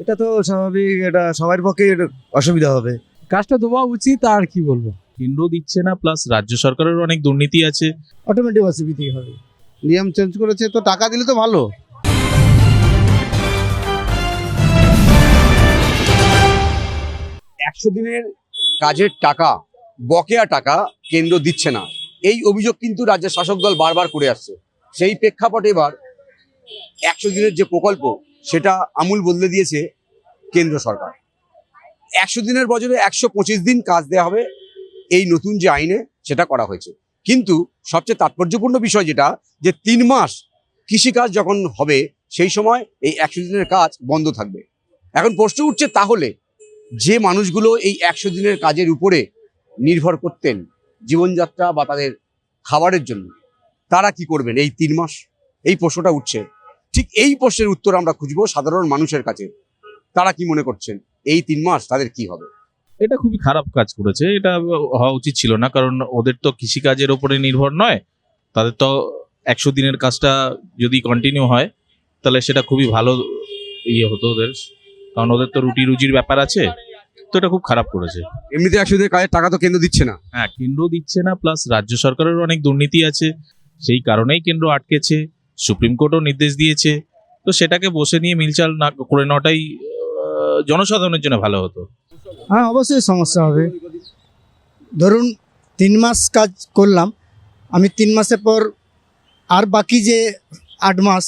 এটা তো স্বাভাবিক, এটা সবার পক্ষে অসুবিধা হবে। কাজটা দেওয়া উচিত, আর কি বলবো। কেন্দ্র দিচ্ছে না, প্লাস রাজ্য সরকারের অনেক দুর্নীতি আছে। অটোমেটিক অসুবিধাই হবে। নিয়ম চেঞ্জ করেছে তো টাকা দিলে তো ভালো। 100 দিনের কাজের টাকা, বকেয়া টাকা কেন্দ্র দিচ্ছে না, এই অভিযোগ কিন্তু রাজ্যের শাসক দল বারবার করে আসছে। সেই প্রেক্ষাপটে এবার 100 দিনের যে প্রকল্প, সেটা আমূল বদলে দিয়েছে কেন্দ্র সরকার। 100 দিনের বদলে 125 দিন কাজ দেওয়া হবে, এই নতুন যে আইনে সেটা করা হয়েছে। কিন্তু সবচেয়ে তাৎপর্যপূর্ণ বিষয় যেটা, যে 3 মাস কৃষিকাজ যখন হবে সেই সময় এই 100 দিনের কাজ বন্ধ থাকবে। এখন প্রশ্ন উঠছে, তাহলে যে মানুষগুলো এই 100 দিনের কাজের উপরে নির্ভর করতেন জীবনযাত্রা বা তাদের খাবারের জন্য, তারা কি করবেন এই 3 মাস? এই প্রশ্নটা উঠছে। ঠিক এই প্রশ্নের উত্তর আমরা খুঁজবো সাধারণ মানুষের কাছে। তারা কি মনে করছেন এই 3 মাস তাদের কি হবে? এটা খুবই খারাপ কাজ করেছে, এটা হওয়া উচিত ছিল না। কারণ ওদের তো কৃষিকাজের ওপরে নির্ভর নয়, তাদের তো 100 দিনের কাজটা যদি কন্টিনিউ হয় তাহলে সেটা খুবই ভালো হতো ওদের, কারণ ওদের তো রুটি রুজির ব্যাপার আছে। তো এটা খুব খারাপ করেছে। এমনিতে 100 দিনের কাজের টাকা তো কেন্দ্র দিচ্ছে না। হ্যাঁ, কেন্দ্র দিচ্ছে না, প্লাস রাজ্য সরকারের অনেক দুর্নীতি আছে, সেই কারণেই কেন্দ্র আটকেছে। সুপ্রিম কোর্টও নির্দেশ দিয়েছে। তো সেটাকে বসে নিয়ে মিলচাল না করে নেওয়াটাই জনসাধারণের জন্য ভালো হতো। হ্যাঁ, অবশ্যই সমস্যা হবে। ধরুন 3 মাস কাজ করলাম আমি, 3 মাসের পর আর বাকি যে 8 মাস,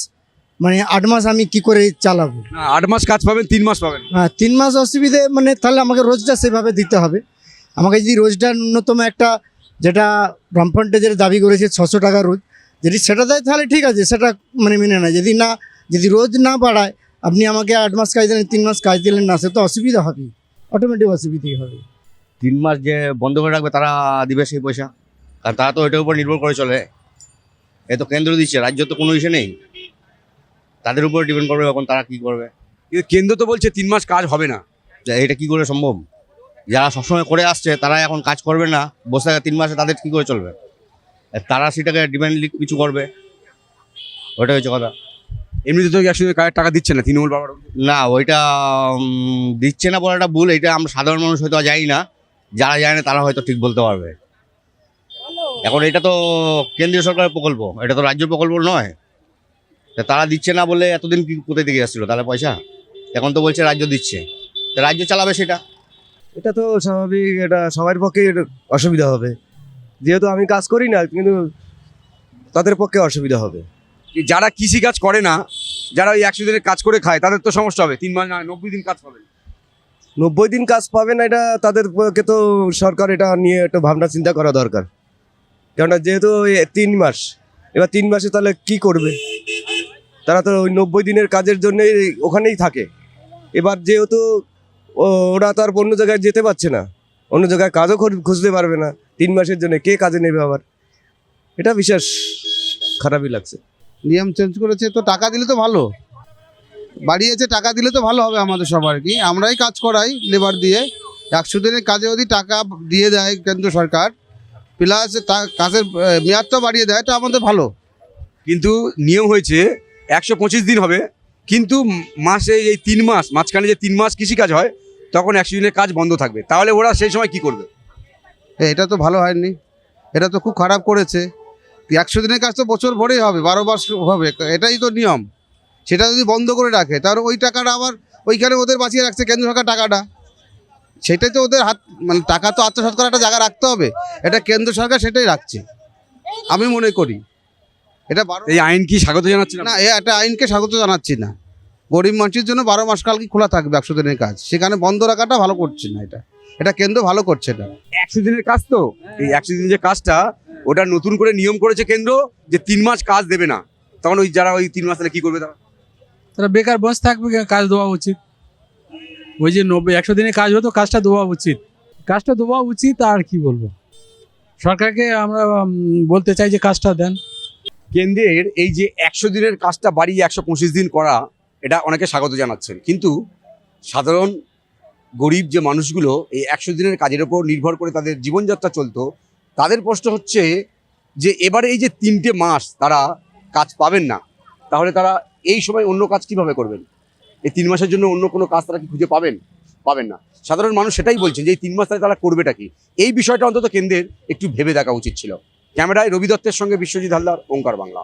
মানে 8 মাস আমি কি করে চালাবো? 8 মাস কাজ পাবেন, 3 মাস পাবেন। হ্যাঁ, 3 মাস অসুবিধে, মানে তাহলে আমাকে রোজটা সেভাবে দিতে হবে। আমাকে যদি রোজটা ন্যূনতম একটা, যেটা বামফ্রন্টে যেটা দাবি করেছে 600 টাকা রোজ, যদি সেটা দেয় তাহলে ঠিক আছে, সেটা মানে মেনে নেয়। যদি রোজ না বাড়ায়, আপনি আমাকে 8 মাস কাজ দিলেন, 3 মাস কাজ দিলেন না, সে তো অসুবিধা হবে, অটোমেটিক অসুবিধাই হবে। 3 মাস যে বন্ধ করে রাখবে তারা দিবে সেই পয়সা, কারণ তারা তো এটার উপর নির্ভর করে চলে। এ তো কেন্দ্র দিচ্ছে, রাজ্য তো কোনো ইস্যু নেই, তাদের উপর ডিপেন্ড করবে এখন তারা কি করবে। কিন্তু কেন্দ্র তো বলছে 3 মাস কাজ হবে না। এটা কি করে সম্ভব? যারা সবসময় করে আসছে তারা এখন কাজ করবে না, বসে থাকে 3 মাসে, তাদের কি করে চলবে? তারা সেটাকে ডিমান্ডলি কিছু করবে, ওটাই হচ্ছে কথা। এমনিতে তো 100 দিনের কাজের টাকা দিচ্ছে না তৃণমূল বাবার। না, ওইটা দিচ্ছে না বলাটা ভুল, এটা আমরা সাধারণ মানুষ হয়তো জানি না, যারা জানে না তারা হয়তো ঠিক বলতে পারবে। এখন এটা তো কেন্দ্রীয় সরকারের প্রকল্প, এটা তো রাজ্য প্রকল্প নয়। তা তারা দিচ্ছে না বলে এতদিন কি কোথায় থেকে আসছিল তাহলে পয়সা? এখন তো বলছে রাজ্য দিচ্ছে, তা রাজ্য চালাবে সেটা। এটা তো স্বাভাবিক, এটা সবার পক্ষে অসুবিধা হবে। যেহেতু আমি কাজ করি না, কিন্তু তাদের পক্ষে অসুবিধা হবে। যারা কৃষি কাজ করে না, যারা ওই 100 দিনের কাজ করে খায়, তাদের তো সমস্যা হবে। 3 মাস না 90 দিন কাজ পাবে। 90 দিন কাজ পাবে না, এটা তাদের পক্ষে তো সরকার এটা নিয়ে একটু ভাবনা চিন্তা করা দরকার। কেননা যেহেতু 3 মাস, এবার 3 মাসে তাহলে কি করবে? তারা তো ওই 90 দিনের কাজের জন্যই ওখানেই থাকে। এবার যেহেতু ওরা তো আর অন্য জায়গায় যেতে পারছে না, অন্য জায়গায় কাজও খুঁজতে পারবে না 3 মাসের জন্য, কে কাজে নেবে আবার? এটা বিশেষ খারাপই লাগছে। নিয়ম চেঞ্জ করেছে তো টাকা দিলে তো ভালো, বাড়িয়েছে, টাকা দিলে তো ভালো হবে আমাদের সবার। কি আমরাই কাজ করাই লেবার দিয়ে, 100 দিনের কাজে যদি টাকা দিয়ে দেয় কেন্দ্র সরকার, প্লাস কাজের মেয়াদটা বাড়িয়ে দেয়, এটা আমাদের ভালো। কিন্তু নিয়ম হয়েছে 125 দিন হবে, কিন্তু মাসে এই 3 মাস মাঝখানে যে 3 মাস কৃষিকাজ হয়, তখন 100 দিনের কাজ বন্ধ থাকবে। তাহলে ওরা সেই সময় কি করবে? এটা তো ভালো হয়নি, এটা তো খুব খারাপ করেছে। 100 দিনের কাজ তো বছর ভরেই হবে, 12 মাস হবে, এটাই তো নিয়ম। সেটা যদি বন্ধ করে রাখে, তাহলে ওই টাকাটা আবার ওইখানে ওদের বাঁচিয়ে রাখছে কেন্দ্র সরকার টাকাটা, সেটাই তো ওদের হাত, মানে টাকা তো আত্মসাৎ করার একটা জায়গা রাখতে হবে, এটা কেন্দ্র সরকার সেটাই রাখছে আমি মনে করি। এটা এই আইন কি স্বাগত জানাচ্ছেন? না, এটা আইনকে স্বাগত জানাচ্ছি না। গরিব মানুষের জন্য 12 মাস কাল কি খোলা থাকবে 100 দিনের কাজ, সেখানে বন্ধ রাখাটা ভালো করছে না, এটা কেন্দ্র ভালো করছে না। 100 দিনের কাজ তো, এই 100 দিনের যে কাজটা, ওটা নতুন করে নিয়ম করেছে কেন্দ্র, যে 3 মাস কাজ দেবে না। তখন ওই যারা ওই 3 মাস তাহলে কি করবে? তারা বেকার বসে থাকবে, কাজ দেওয়া উচিত। ওই যে 100 দিনের কাজ হতো, কাজটা দেওয়া উচিত, কাজটা দেওয়া উচিত, আর কি বলবো। সরকারকে আমরা বলতে চাই যে কাজটা দেন। কেন্দ্রের এই যে 100 দিনের কাজটা বাড়িয়ে 125 দিন করা, এটা অনেকে স্বাগত জানাচ্ছেন। কিন্তু সাধারণ গরিব যে মানুষগুলো এই 100 দিনের কাজের ওপর নির্ভর করে তাদের জীবনযাত্রা চলতো, তাদের প্রশ্ন হচ্ছে যে এবারে এই যে 3টে মাস তারা কাজ পাবেন না, তাহলে তারা এই সময় অন্য কাজ কিভাবে করবেন? এই 3 মাসের জন্য অন্য কোনো কাজ তারা কি খুঁজে পাবেন? পাবেন না। সাধারণ মানুষ সেটাই বলছেন যে এই 3 মাস তারা করবেটা কি? এই বিষয়টা অন্তত কেন্দ্রের একটু ভেবে দেখা উচিত ছিল। ক্যামেরায় রবি দত্তের সঙ্গে বিশ্বজিৎ হালদার, ওঙ্কার বাংলা।